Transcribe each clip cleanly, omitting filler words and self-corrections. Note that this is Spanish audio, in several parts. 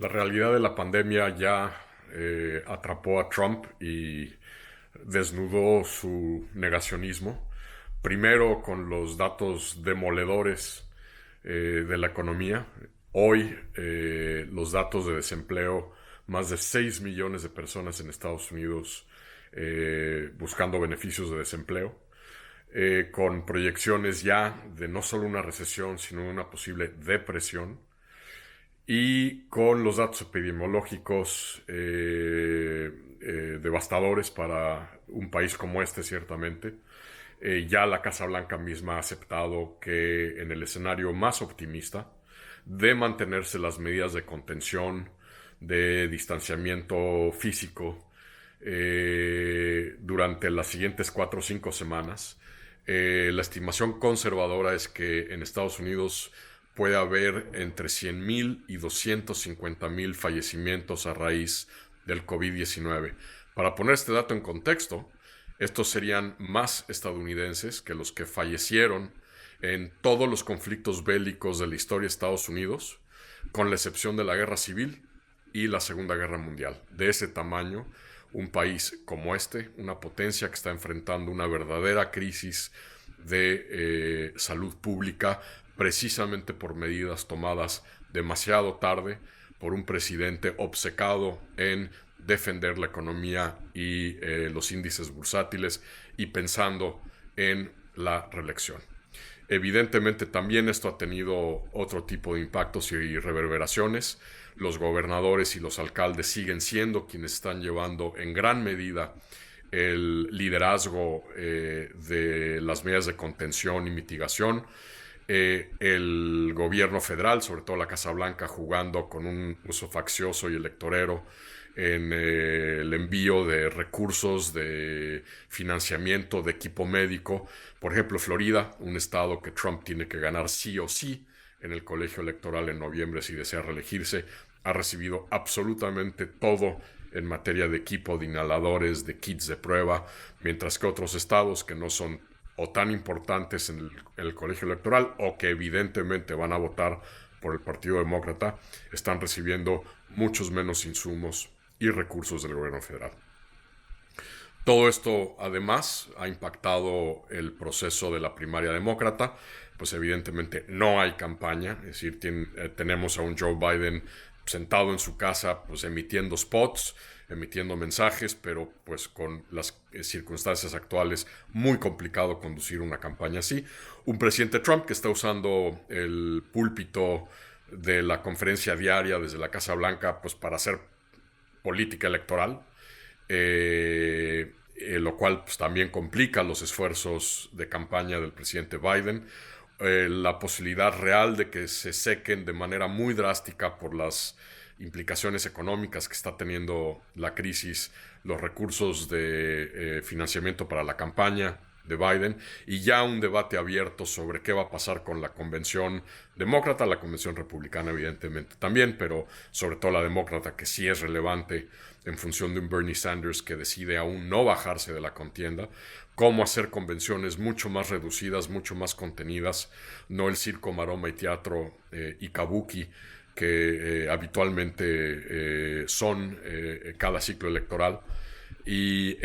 La realidad de la pandemia ya atrapó a Trump y desnudó su negacionismo. Primero con los datos demoledores de la economía. Hoy los datos de desempleo, más de 6 millones de personas en Estados Unidos buscando beneficios de desempleo, con proyecciones ya de no solo una recesión, sino una posible depresión y con los datos epidemiológicos devastadores para un país como este, ciertamente. Ya la Casa Blanca misma ha aceptado que en el escenario más optimista de mantenerse las medidas de contención, de distanciamiento físico durante las siguientes 4 o 5 semanas, la estimación conservadora es que en Estados Unidos puede haber entre 100,000 y 250,000 fallecimientos a raíz del COVID-19. Para poner este dato en contexto, estos serían más estadounidenses que los que fallecieron en todos los conflictos bélicos de la historia de Estados Unidos, con la excepción de la Guerra Civil y la Segunda Guerra Mundial. De ese tamaño, un país como este, una potencia que está enfrentando una verdadera crisis de salud pública, precisamente por medidas tomadas demasiado tarde por un presidente obcecado en defender la economía y los índices bursátiles y pensando en la reelección. Evidentemente también esto ha tenido otro tipo de impactos y reverberaciones. Los gobernadores y los alcaldes siguen siendo quienes están llevando en gran medida el liderazgo de las medidas de contención y mitigación. El gobierno federal, sobre todo la Casa Blanca, jugando con un uso faccioso y electorero en el envío de recursos, de financiamiento, de equipo médico. Por ejemplo, Florida, un estado que Trump tiene que ganar sí o sí en el colegio electoral en noviembre si desea reelegirse, ha recibido absolutamente todo en materia de equipo, de inhaladores, de kits de prueba, mientras que otros estados que no son o tan importantes en el colegio electoral o que evidentemente van a votar por el Partido Demócrata están recibiendo muchos menos insumos y recursos del gobierno federal. Todo esto además ha impactado el proceso de la primaria demócrata, pues evidentemente no hay campaña, es decir, tenemos a un Joe Biden sentado en su casa, pues emitiendo spots, emitiendo mensajes, pero pues con las circunstancias actuales muy complicado conducir una campaña así. Un presidente Trump que está usando el púlpito de la conferencia diaria desde la Casa Blanca pues para hacer política electoral, lo cual pues, también complica los esfuerzos de campaña del presidente Biden. La posibilidad real de que se sequen de manera muy drástica por las implicaciones económicas que está teniendo la crisis, los recursos de financiamiento para la campaña de Biden y ya un debate abierto sobre qué va a pasar con la convención demócrata, la convención republicana evidentemente también, pero sobre todo la demócrata que sí es relevante en función de un Bernie Sanders que decide aún no bajarse de la contienda, cómo hacer convenciones mucho más reducidas, mucho más contenidas, no el circo, maroma y teatro y kabuki que habitualmente son cada ciclo electoral y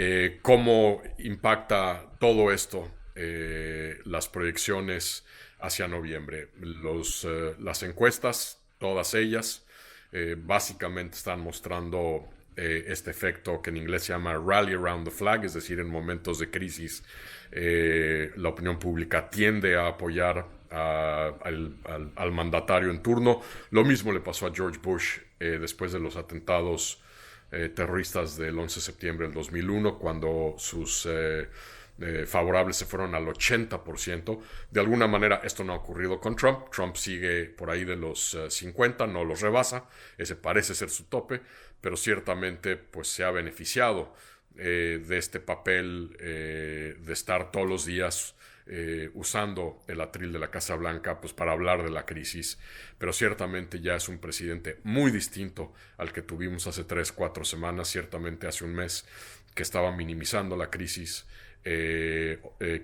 cómo impacta todo esto las proyecciones hacia noviembre. Las encuestas, todas ellas, básicamente están mostrando este efecto que en inglés se llama rally around the flag, es decir, en momentos de crisis la opinión pública tiende a apoyar al mandatario en turno. Lo mismo le pasó a George Bush después de los atentados terroristas del 11 de septiembre del 2001, cuando sus favorables se fueron al 80%. De alguna manera esto no ha ocurrido con Trump. Trump sigue por ahí de los 50, no los rebasa. Ese parece ser su tope, pero ciertamente pues se ha beneficiado de este papel de estar todos los días usando el atril de la Casa Blanca pues para hablar de la crisis, pero ciertamente ya es un presidente muy distinto al que tuvimos hace 3, 4 semanas, ciertamente hace un mes que estaba minimizando la crisis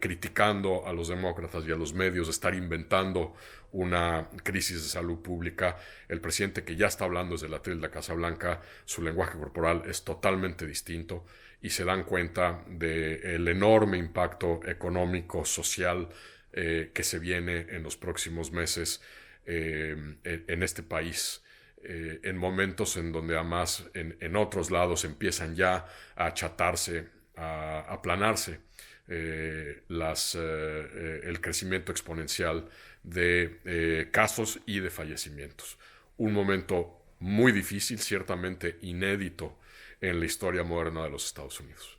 criticando a los demócratas y a los medios, de estar inventando una crisis de salud pública. El presidente, que ya está hablando desde la atril de la Casa Blanca, su lenguaje corporal es totalmente distinto y se dan cuenta del enorme impacto económico, social, que se viene en los próximos meses en este país, en momentos en donde además en otros lados empiezan ya a achatarse, a aplanarse el crecimiento exponencial de casos y de fallecimientos. Un momento muy difícil, ciertamente inédito en la historia moderna de los Estados Unidos.